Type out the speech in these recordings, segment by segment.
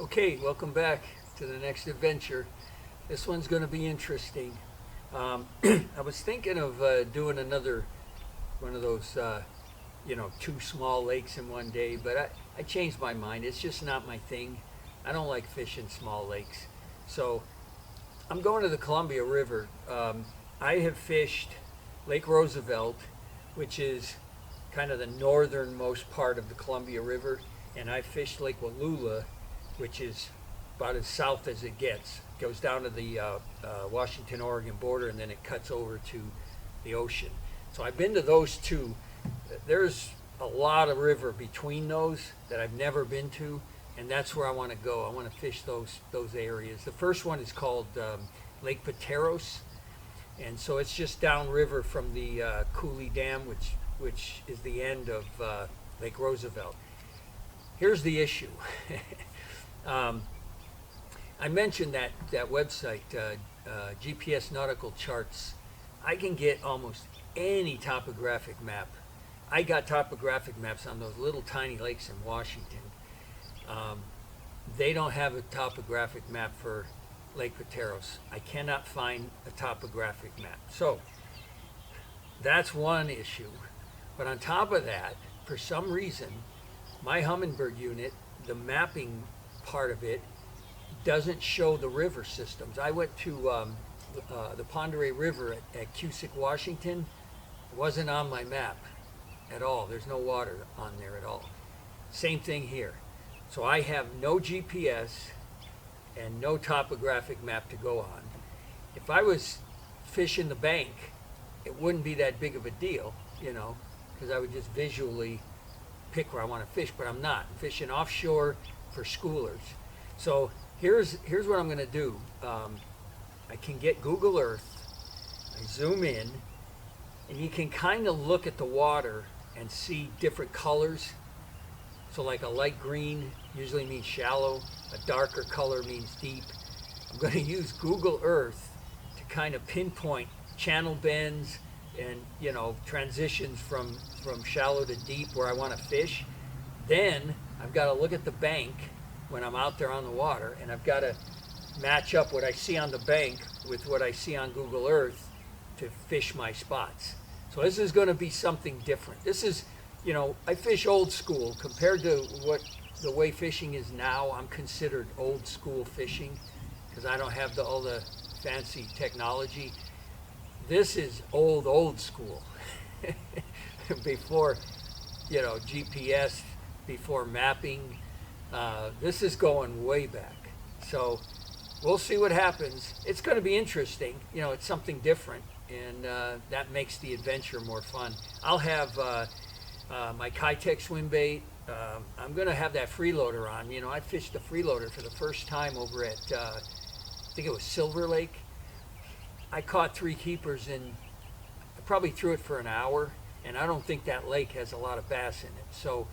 Okay, welcome back to the next adventure. This one's going to be interesting. I was thinking of doing another one of those, two small lakes in one day, but I changed my mind. It's just not my thing. I don't like fishing small lakes. So I'm going to the Columbia River. I have fished Lake Roosevelt, which is kind of the northernmost part of the Columbia River, and I fished Lake Wallula, which is about as south as it gets. It goes down to the Washington-Oregon border, and then it cuts over to the ocean. So I've been to those two. There's a lot of river between those that I've never been to, and that's where I want to go. I want to fish those areas. The first one is called Lake Pateros, and so it's just downriver from the Cooley Dam, which is the end of Lake Roosevelt. Here's the issue. I mentioned that website, GPS Nautical Charts. I can get almost any topographic map. I got topographic maps on those little tiny lakes in Washington. They don't have a topographic map for Lake Pateros. I cannot find a topographic map. So that's one issue. But on top of that, for some reason, my Humminbird unit, the mapping part of it, doesn't show the river systems. I went to the Pend Oreille River at Cusick, Washington. It wasn't on my map at all. There's no water on there at all. Same thing here. So I have no GPS and no topographic map to go on. If I was fishing the bank, it wouldn't be that big of a deal, because I would just visually pick where I want to fish, but I'm not. I'm fishing offshore for schoolers. So here's what I'm going to do. I can get Google Earth, I zoom in, and you can kind of look at the water and see different colors. So like a light green usually means shallow, a darker color means deep. I'm going to use Google Earth to kind of pinpoint channel bends and transitions from shallow to deep where I want to fish. Then I've got to look at the bank when I'm out there on the water, and I've got to match up what I see on the bank with what I see on Google Earth to fish my spots. So this is going to be something different. This is, I fish old school compared to what the way fishing is now. I'm considered old school fishing because I don't have all the fancy technology. This is old school. Before, GPS, before mapping. This is going way back. So we'll see what happens. It's going to be interesting. It's something different, and that makes the adventure more fun. I'll have my Kitech swim bait. I'm going to have that freeloader on. I fished the freeloader for the first time over at, I think it was Silver Lake. I caught 3 keepers, and I probably threw it for an hour, and I don't think that lake has a lot of bass in it. So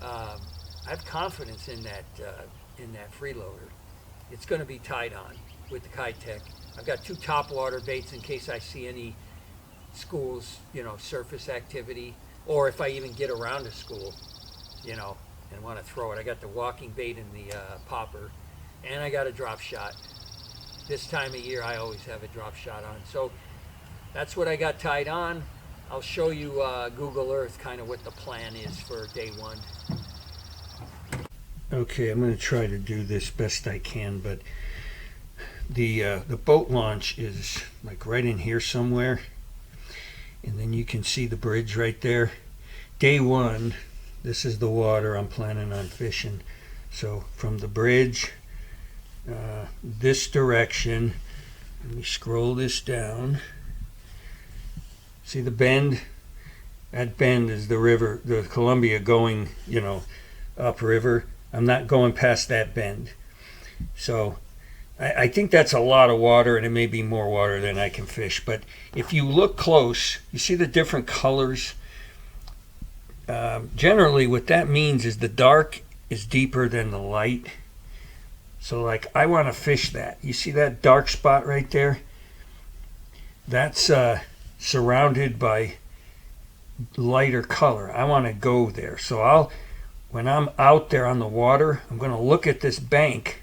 I have confidence in that freeloader. It's going to be tied on with the Kitech. I've got 2 topwater baits in case I see any schools, surface activity, or if I even get around a school, and want to throw it. I got the walking bait in the popper, and I got a drop shot. This time of year, I always have a drop shot on. So that's what I got tied on. I'll show you Google Earth kind of what the plan is for day one. Okay, I'm going to try to do this best I can, but the boat launch is like right in here somewhere, and then you can see the bridge right there. Day one, this is the water I'm planning on fishing. So from the bridge, this direction, let me scroll this down. See the bend? That bend is the river, the Columbia going, upriver. I'm not going past that bend. So I think that's a lot of water, and it may be more water than I can fish. But if you look close, you see the different colors. Generally, what that means is the dark is deeper than the light. So like I want to fish that. You see that dark spot right there? That's surrounded by lighter color. I want to go there. So when I'm out there on the water, I'm going to look at this bank.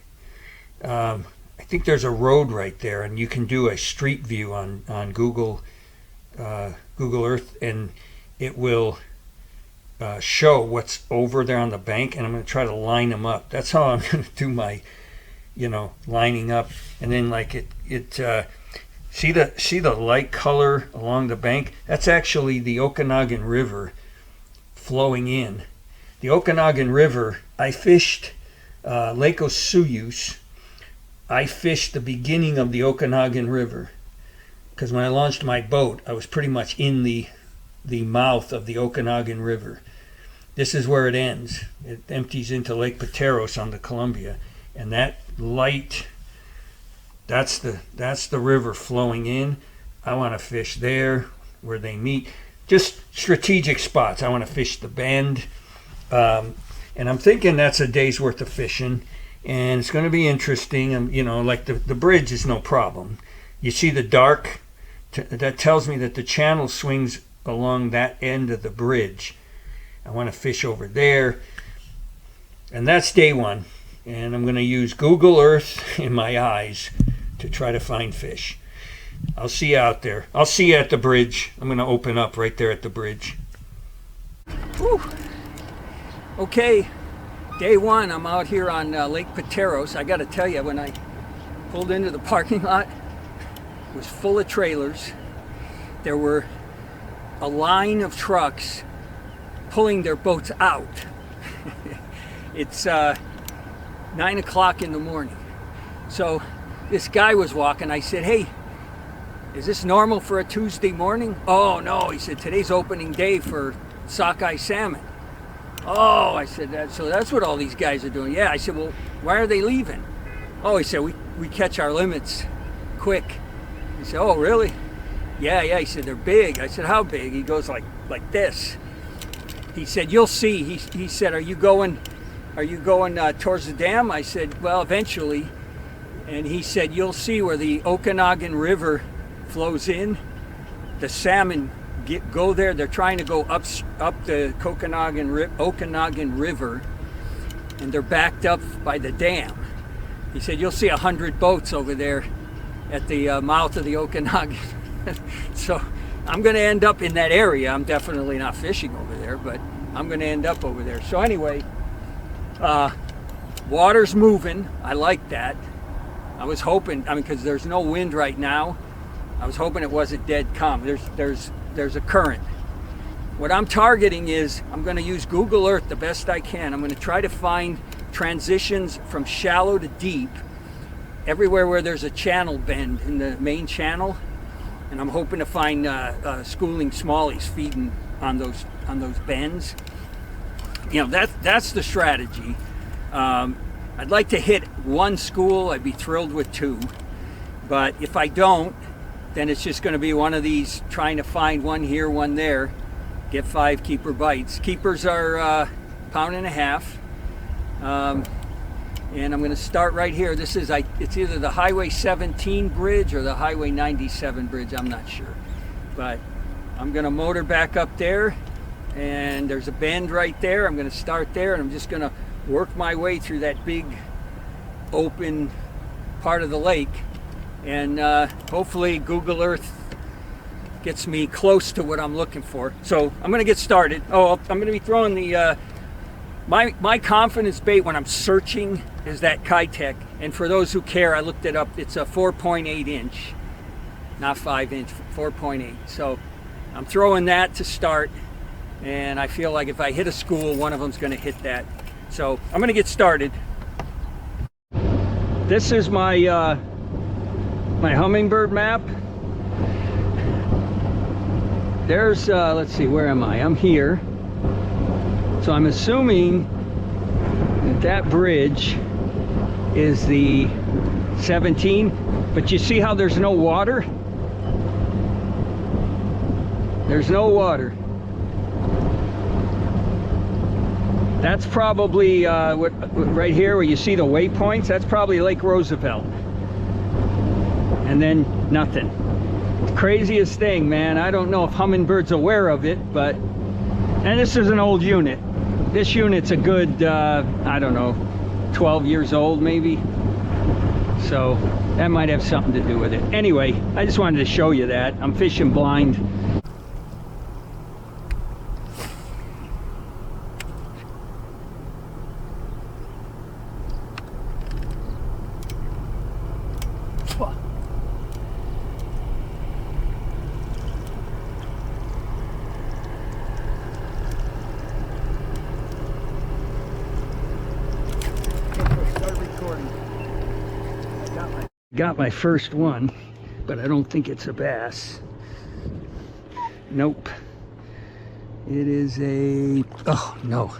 I think there's a road right there, and you can do a street view on Google Earth, and it will show what's over there on the bank, and I'm going to try to line them up. That's how I'm going to do my, lining up. And then like see the light color along the bank? That's actually the Okanagan River flowing in. The Okanagan River, I fished Lake Osuyus. I fished the beginning of the Okanagan River because when I launched my boat, I was pretty much in the mouth of the Okanagan River. This is where it ends. It empties into Lake Pateros on the Columbia, and that light, that's the river flowing in. I want to fish there where they meet. Just strategic spots. I want to fish the bend, and I'm thinking that's a day's worth of fishing, and it's going to be interesting. Like the bridge is no problem. You see the dark, that tells me that the channel swings along that end of the bridge. I want to fish over there, and that's day one. And I'm going to use Google Earth in my eyes to try to find fish. I'll see you out there. I'll see you at the bridge. I'm going to open up right there at the bridge. Whew. Okay, day one. I'm out here on Lake Pateros. I got to tell you, when I pulled into the parking lot, it was full of trailers. There were a line of trucks pulling their boats out. It's 9 o'clock in the morning. So this guy was walking. I said, hey, is this normal for a Tuesday morning? Oh, no. He said, today's opening day for sockeye salmon. Oh, I said, so that's what all these guys are doing. Yeah. I said, well, why are they leaving? Oh, he said, we catch our limits quick. He said, oh, really? Yeah. He said, they're big. I said, how big? He goes like this. He said, you'll see. He said, are you going towards the dam? I said, well, eventually. And he said, you'll see where the Okanagan River flows in. The salmon go there. They're trying to go up the Okanagan River, and they're backed up by the dam. He said, you'll see 100 boats over there at the mouth of the Okanagan. So I'm going to end up in that area. I'm definitely not fishing over there, but I'm going to end up over there. So anyway, water's moving. I like that. I was hoping, because there's no wind right now. I was hoping it wasn't dead calm. There's a current. What I'm targeting is I'm going to use Google Earth the best I can. I'm going to try to find transitions from shallow to deep everywhere where there's a channel bend in the main channel. And I'm hoping to find schooling smallies feeding on those bends. That's the strategy. I'd like to hit one school. I'd be thrilled with two. But if I don't, then it's just going to be one of these trying to find one here, one there, get 5 keeper bites. Keepers are £1.5 pounds. And I'm going to start right here. It's either the Highway 17 bridge or the Highway 97 bridge. I'm not sure. But I'm going to motor back up there. And there's a bend right there. I'm going to start there. And I'm just going to work my way through that big open part of the lake. And hopefully Google Earth gets me close to what I'm looking for. So I'm going to get started. I'm going to be throwing the... My confidence bait when I'm searching is that Kitech, and for those who care, I looked it up. It's a 4.8 inch, not 5 inch, 4.8. So I'm throwing that to start, and I feel like if I hit a school, one of them's going to hit that. So I'm going to get started. This is my my hummingbird map. There's let's see, where am I? I'm here. So I'm assuming that bridge is the 17, but you see how there's no water? There's no water. That's probably right here where you see the waypoints, that's probably Lake Roosevelt. And then nothing. Craziest thing, man. I don't know if Hummingbird's aware of it, but, and this is an old unit. This unit's a good, I don't know, 12 years old maybe. So that might have something to do with it. Anyway, I just wanted to show you that. I'm fishing blind. Got my first one, but I don't think it's a bass. Nope. It is a, oh no,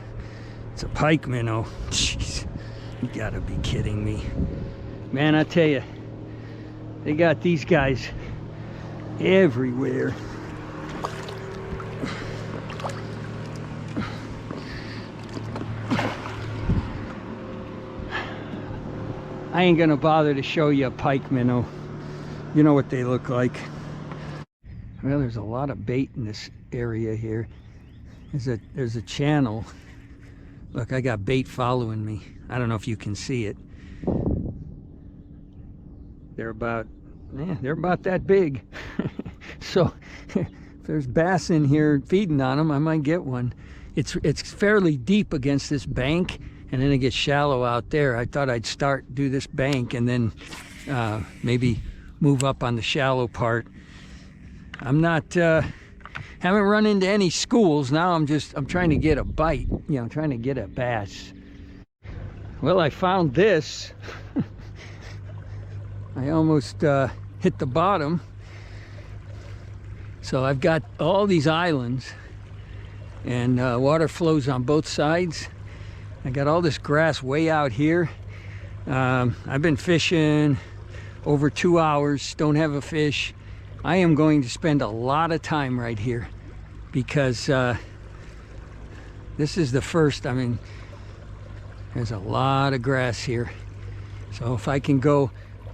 it's a pike minnow. Jeez, you gotta be kidding me. Man, I tell you, they got these guys everywhere. I ain't gonna bother to show you a pike minnow. You know what they look like. Well, there's a lot of bait in this area here. There's a channel. Look, I got bait following me. I don't know if you can see it. They're about that big. So if there's bass in here feeding on them, I might get one. It's fairly deep against this bank, and then it gets shallow out there. I thought I'd do this bank and then maybe move up on the shallow part. I'm not, haven't run into any schools. Now I'm trying to get a bite, you know, trying to get a bass. Well, I found this. I almost hit the bottom. So I've got all these islands, and water flows on both sides. I got all this grass way out here. I've been fishing over 2 hours, don't have a fish. I am going to spend a lot of time right here because this is the first. I mean, there's a lot of grass here. So if I can go,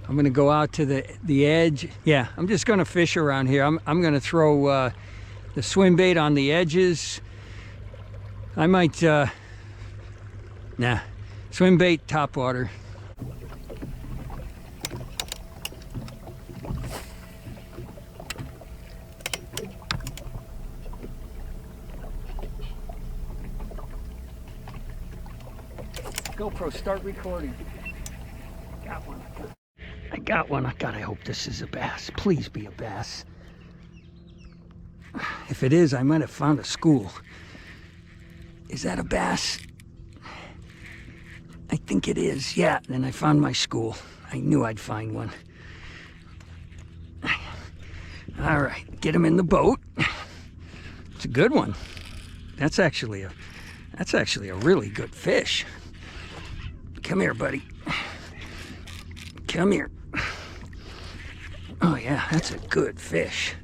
I'm gonna go out to the edge. Yeah, I'm just gonna fish around here. I'm gonna throw the swim bait on the edges. I might, swim bait, top water. GoPro, start recording. Got one. I got one. God, I hope this is a bass. Please be a bass. If it is, I might have found a school. Is that a bass? I think it is. Yeah, then I found my school. I knew I'd find one. All right, get him in the boat. It's a good one. That's actually a really good fish. Come here, buddy. Come here. Oh yeah, that's a good fish.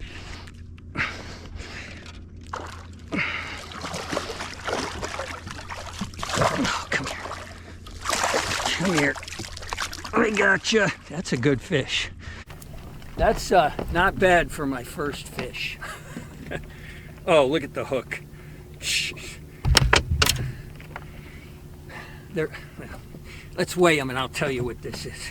Oh, come here. Come here. I gotcha. That's a good fish. That's not bad for my first fish. Oh, look at the hook. There. Well, let's weigh them and I'll tell you what this is.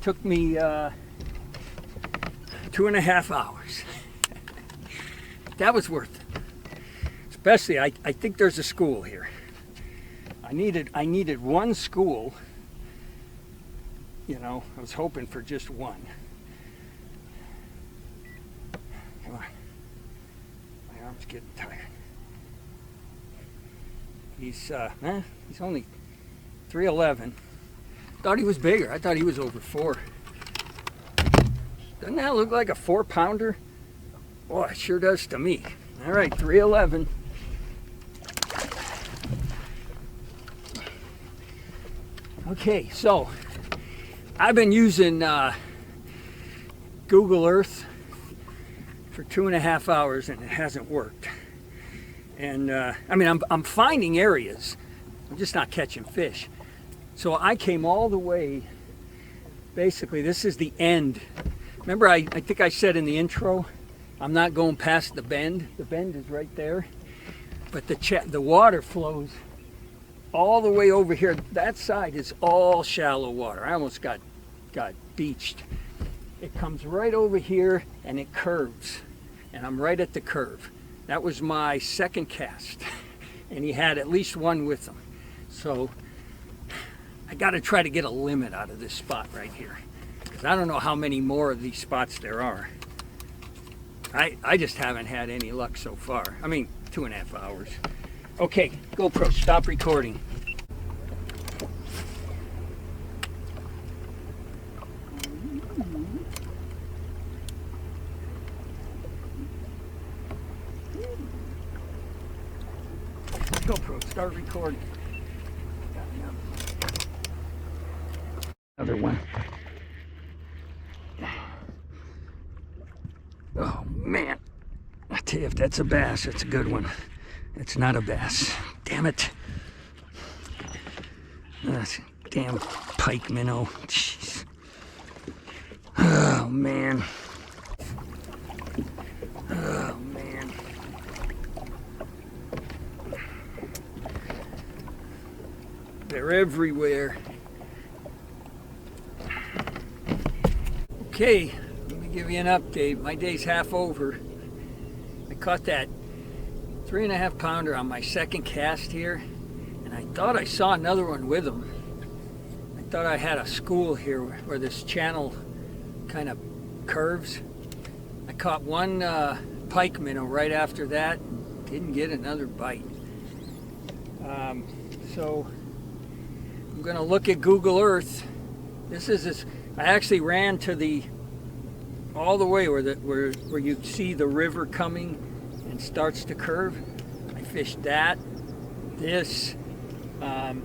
Took me 2.5 hours. That was worth it. Especially, I think there's a school here. I needed one school. You know, I was hoping for just one. Come on. My arm's getting tired. He's only 3'11". Thought he was bigger. I thought he was over 4. Doesn't that look like a 4-pounder? Boy, it sure does to me. All right, 3'11". Okay, so I've been using Google Earth for 2.5 hours and it hasn't worked. And I mean, I'm finding areas. I'm just not catching fish. So I came all the way, basically this is the end. Remember I think I said in the intro, I'm not going past the bend. The bend is right there. But the water flows all the way over here. That side is all shallow water. I almost got beached. It comes right over here and it curves. And I'm right at the curve. That was my second cast. And he had at least one with him. So I got to try to get a limit out of this spot right here. Because I don't know how many more of these spots there are. I just haven't had any luck so far. I mean, 2.5 hours. Okay, GoPro, stop recording. GoPro, start recording. Another one. Oh man, I tell you, if that's a bass, it's a good one. It's not a bass. Damn it. That's a damn pike minnow. Jeez. Oh man. Oh man. They're everywhere. Okay, let me give you an update. My day's half over. I caught that 3.5 pounder on my second cast here, and I thought I saw another one with him. I thought I had a school here where this channel kind of curves. I caught one pike minnow right after that, and didn't get another bite. So I'm gonna look at Google Earth. I actually ran to all the way where you see the river coming and starts to curve. I fished that, this. I'm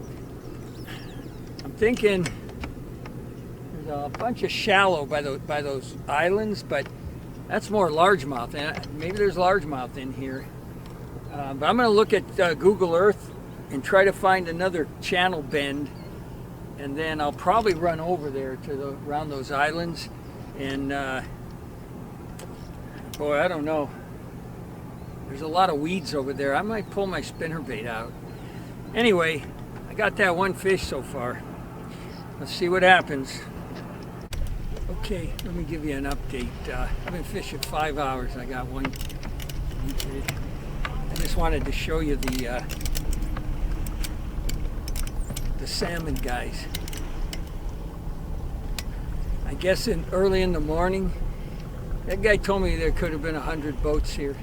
thinking there's a bunch of shallow by those islands, but that's more largemouth. Maybe there's largemouth in here. But I'm going to look at Google Earth and try to find another channel bend, and then I'll probably run over there to around those islands. And boy, I don't know. There's a lot of weeds over there. I might pull my spinnerbait out. Anyway, I got that one fish so far. Let's see what happens. Okay, let me give you an update. I've been fishing 5 hours. I got one fish. I just wanted to show you the salmon guys. I guess early in the morning, that guy told me there could have been 100 boats here.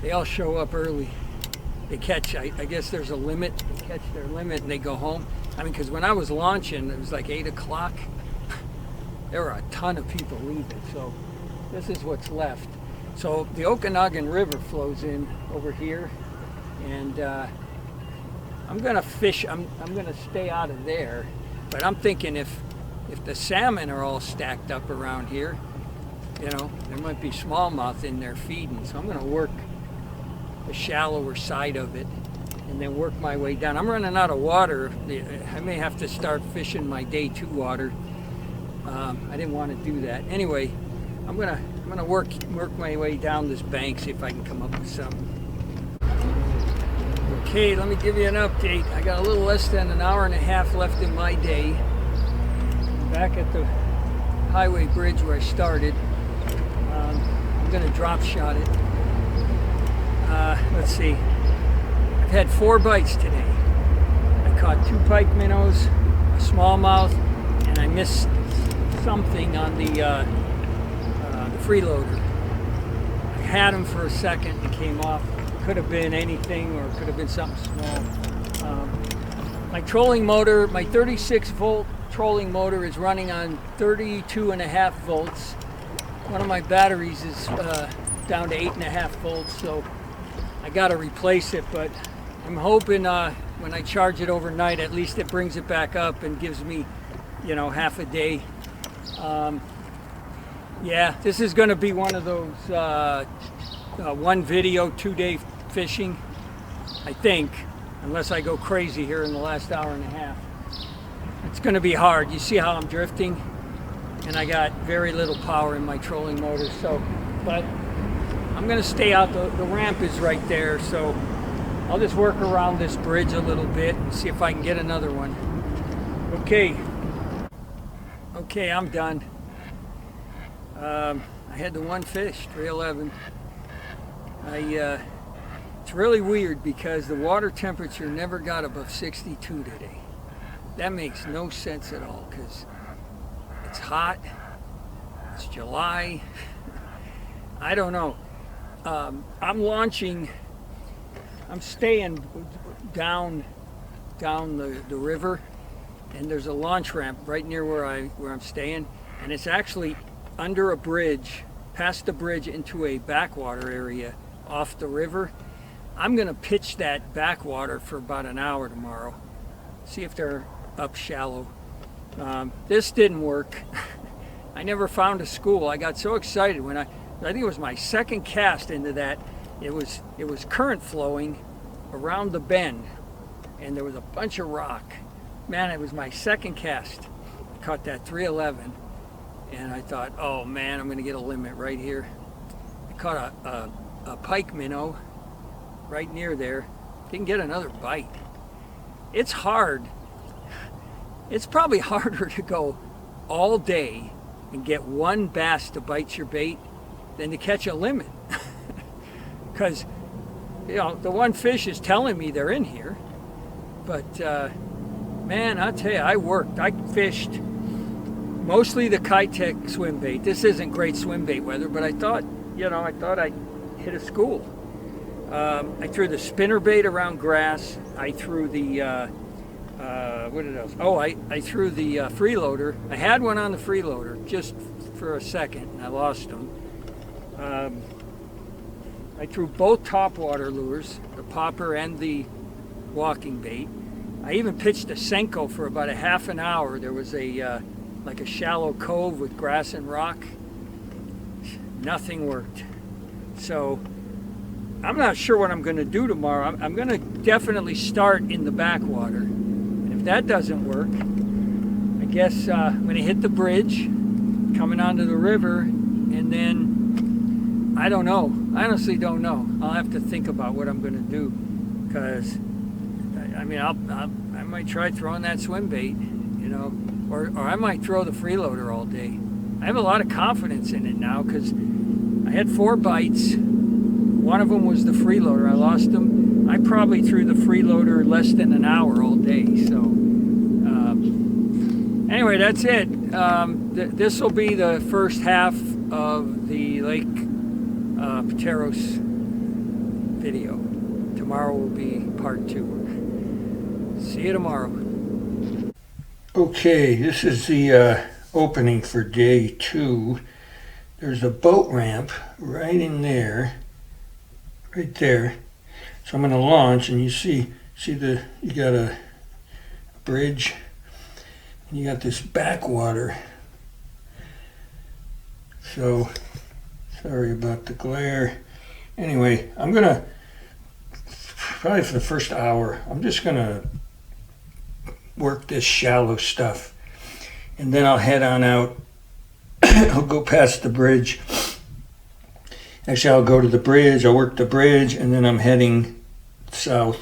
They all show up early. They catch, I guess there's a limit. They catch their limit and they go home. I mean, because when I was launching, it was like 8 o'clock. There were a ton of people leaving, so this is what's left. So the Okanagan River flows in over here, and I'm gonna fish. I'm gonna stay out of there, but I'm thinking if the salmon are all stacked up around here, you know, there might be smallmouth in there feeding. So I'm gonna work the shallower side of it, and then work my way down. I'm running out of water. I may have to start fishing my day 2 water. I didn't want to do that. Anyway, I'm gonna work my way down this bank, see if I can come up with something. Okay, let me give you an update. I got a little less than an hour and a half left in my day. Back at the highway bridge where I started. I'm gonna drop shot it. Let's see. I've had 4 bites today. I caught 2 pike minnows, a smallmouth, and I missed something on the freeloader. I had him for a second and came off. Could have been anything, or could have been something small. My trolling motor, my 36 volt trolling motor is running on 32.5 volts. One of my batteries is down to 8.5 volts, so I got to replace it. But I'm hoping when I charge it overnight, at least it brings it back up and gives me, you know, half a day. Yeah, this is going to be one of those 1 video, 2-day fishing, I think, unless I go crazy here in the last hour and a half. It's going to be hard. You see how I'm drifting, and I got very little power in my trolling motor. So, but I'm gonna stay out. The ramp is right there, so I'll just work around this bridge a little bit and see if I can get another one. Okay, I'm done. I had the one fish, 311. It's really weird because the water temperature never got above 62 today. That makes no sense at all because it's hot, it's July, I don't know. I'm staying down the river, and there's a launch ramp right near where I'm staying, and it's actually under a bridge, past the bridge into a backwater area off the river. I'm gonna pitch that backwater for about an hour tomorrow, see if they're up shallow. This didn't work. I never found a school. I got so excited when I think it was my second cast into that. It was current flowing around the bend, and there was a bunch of rock. Man, it was my second cast. I caught that 311, and I thought, oh man, I'm gonna get a limit right here. I caught a pike minnow right near there. Didn't get another bite. It's hard. It's probably harder to go all day and get one bass to bite your bait than to catch a limit. Because, you know, the one fish is telling me they're in here. But, man, I'll tell you, I worked. I fished mostly the Kitech swim bait. This isn't great swim bait weather, but I thought I'd hit a school. I threw the spinner bait around grass. I threw the, what else? Oh, I threw the freeloader. I had one on the freeloader just for a second, and I lost them. I threw both topwater lures, the popper and the walking bait. I even pitched a Senko for about a half an hour. There was like a shallow cove with grass and rock. Nothing worked. So I'm not sure what I'm going to do tomorrow. I'm going to definitely start in the backwater. And if that doesn't work, I guess I'm going to hit the bridge, coming onto the river, and then I don't know. I honestly don't know. I'll have to think about what I'm going to do, because I mean, I might try throwing that swim bait, you know, or I might throw the freeloader all day. I have a lot of confidence in it now because I had 4 bites. One of them was the freeloader. I lost them. I probably threw the freeloader less than an hour all day. So anyway, that's it. This will be the first half of the Lake Pateros video. Tomorrow will be part 2. See you tomorrow. Okay, this is the opening for day 2. There's a boat ramp right in there, right there. So I'm going to launch, and you see you got a bridge, and you got this backwater. So sorry about the glare. Anyway, I'm going to, probably for the first hour, I'm just going to work this shallow stuff, and then I'll head on out. I'll go past the bridge. Actually, I'll go to the bridge, I'll work the bridge, and then I'm heading south.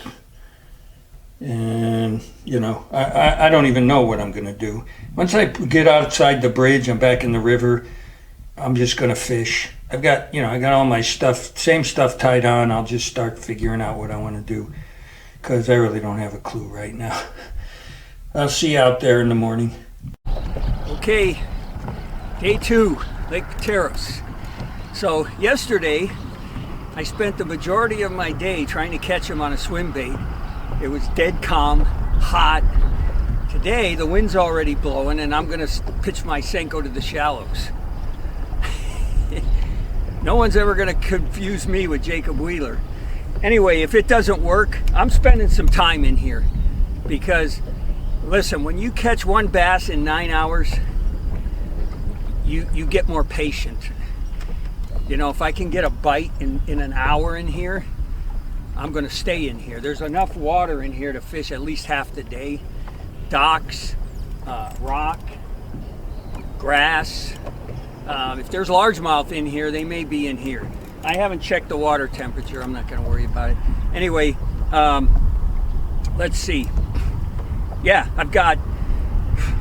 And, you know, I don't even know what I'm going to do. Once I get outside the bridge, I'm back in the river, I'm just going to fish. I got all my stuff, same stuff tied on. I'll just start figuring out what I want to do, because I really don't have a clue right now. I'll see you out there in the morning. Okay, day 2, Lake Pateros. So yesterday, I spent the majority of my day trying to catch them on a swim bait. It was dead calm, hot. Today, the wind's already blowing, and I'm gonna pitch my Senko to the shallows. No one's ever gonna confuse me with Jacob Wheeler. Anyway, if it doesn't work, I'm spending some time in here, because listen, when you catch one bass in 9 hours, you get more patient. You know, if I can get a bite in an hour in here, I'm going to stay in here. There's enough water in here to fish at least half the day. Docks, rock, grass. If there's largemouth in here, they may be in here. I haven't checked the water temperature. I'm not going to worry about it. Anyway, let's see. Yeah,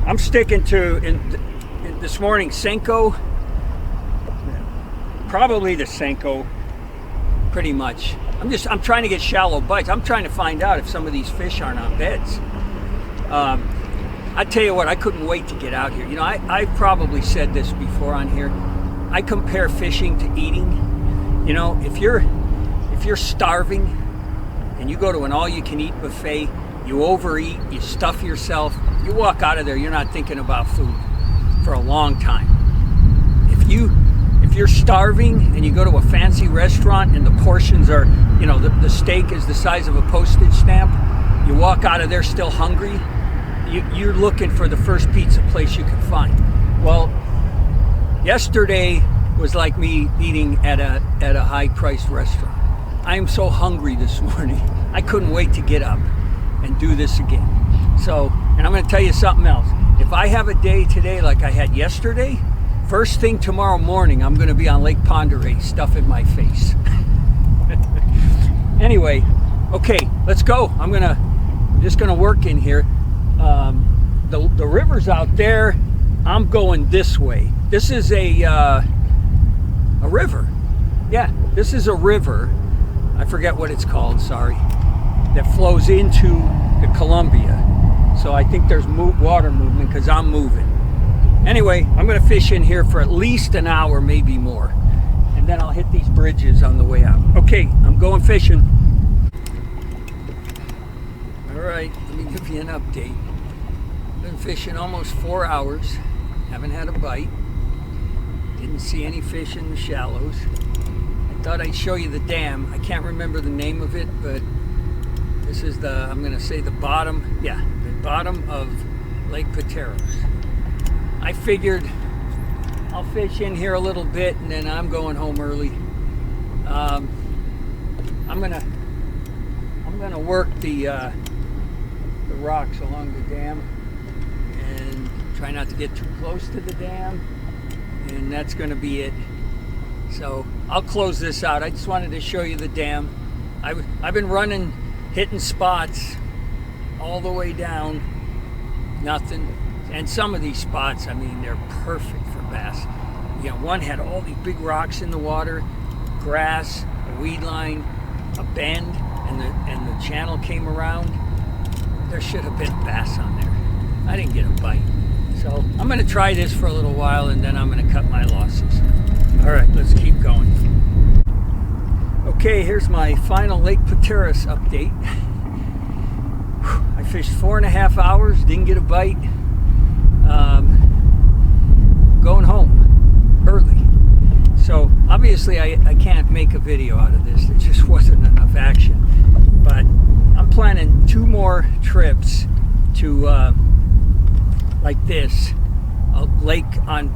I'm sticking to in this morning Senko. Probably the Senko, pretty much. I'm trying to get shallow bites. I'm trying to find out if some of these fish aren't on beds. I tell you what, I couldn't wait to get out here. You know, I've probably said this before on here. I compare fishing to eating. You know, if you're starving and you go to an all-you-can-eat buffet, you overeat, you stuff yourself, you walk out of there, you're not thinking about food for a long time. If you're starving and you go to a fancy restaurant and the portions are, you know, the steak is the size of a postage stamp, you walk out of there still hungry, you're looking for the first pizza place you can find. Well, yesterday was like me eating at a high-priced restaurant. I am so hungry this morning. I couldn't wait to get up and do this again. So, and I'm going to tell you something else. If I have a day today like I had yesterday, first thing tomorrow morning, I'm going to be on Lake Pateros stuffing my face. Anyway, okay, let's go. I'm just going to work in here. The river's out there. I'm going this way. This is a river. Yeah, this is a river. I forget what it's called, sorry. That flows into the Columbia. So I think there's water movement because I'm moving. Anyway, I'm going to fish in here for at least an hour, maybe more. And then I'll hit these bridges on the way out. Okay, I'm going fishing. All right, let me give you an update. Been fishing almost 4 hours. Haven't had a bite. Didn't see any fish in the shallows. I thought I'd show you the dam. I can't remember the name of it, but this is I'm going to say the bottom, yeah, the bottom of Lake Pateros. I figured I'll fish in here a little bit and then I'm going home early. I'm gonna work the rocks along the dam and try not to get too close to the dam, and that's going to be it. So I'll close this out. I just wanted to show you the dam. I've been hitting spots all the way down, nothing. And some of these spots, I mean, they're perfect for bass. You know, one had all these big rocks in the water, grass, a weed line, a bend, and the channel came around. There should have been bass on there. I didn't get a bite. So I'm going to try this for a little while and then I'm going to cut my losses. All right, let's keep going. Okay, here's my final Lake Pateros update. I fished 4.5 hours, didn't get a bite. Going home early. So obviously I can't make a video out of this. There just wasn't enough action. But I'm planning 2 more trips to like this, a lake on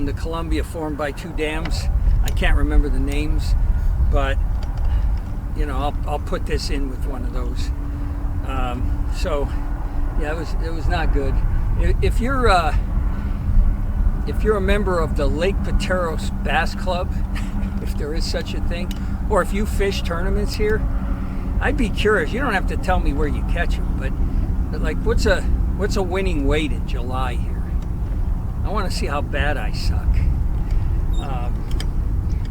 the Columbia formed by 2 dams. I can't remember the names, but you know, I'll put this in with one of those. So yeah, it was not good. If you're a member of the Lake Pateros Bass Club, if there is such a thing, or if you fish tournaments here, I'd be curious. You don't have to tell me where you catch them, but like, what's a winning weight in July here? I want to see how bad I suck.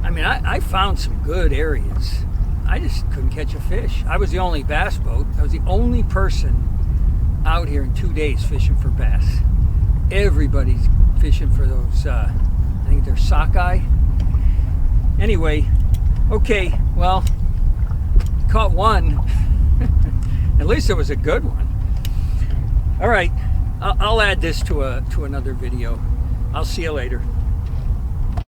I mean, I found some good areas. I just couldn't catch a fish. I was the only bass boat. I was the only person out here in 2 days fishing for bass. Everybody's fishing for those, I think they're sockeye. Anyway, okay, well, caught one. At least it was a good one. All right, I'll add this to another video. I'll see you later.